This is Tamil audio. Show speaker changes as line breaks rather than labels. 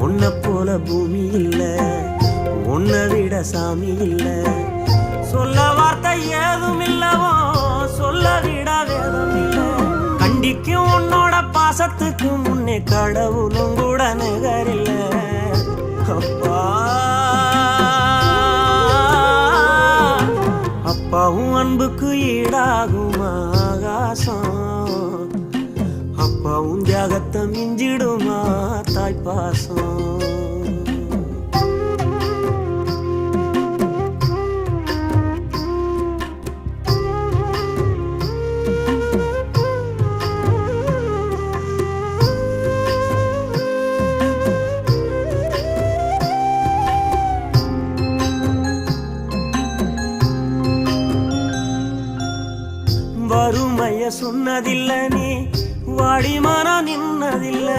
உன்னை போல பூமி இல்ல, உன்னை விட சாமி இல்ல. சொல்ல வார்த்தை ஏதும் இல்லவோ, சொல்ல விட வேதம் இல்ல. கண்டிக்கும் உன்னோட பாசத்துக்கு முன்னே கடவுளும் கூட நிகரில்ல. அப்பா அப்பாவும் அன்புக்கு ஈடாகும் ஆகாசம், அப்பாவும் தியாகத்தை மிஞ்சிடுமா தாய்ப்பாசம். வறுமைய சொன்னதில்ல, நீ வாடி மரம் நின்னதில்ல.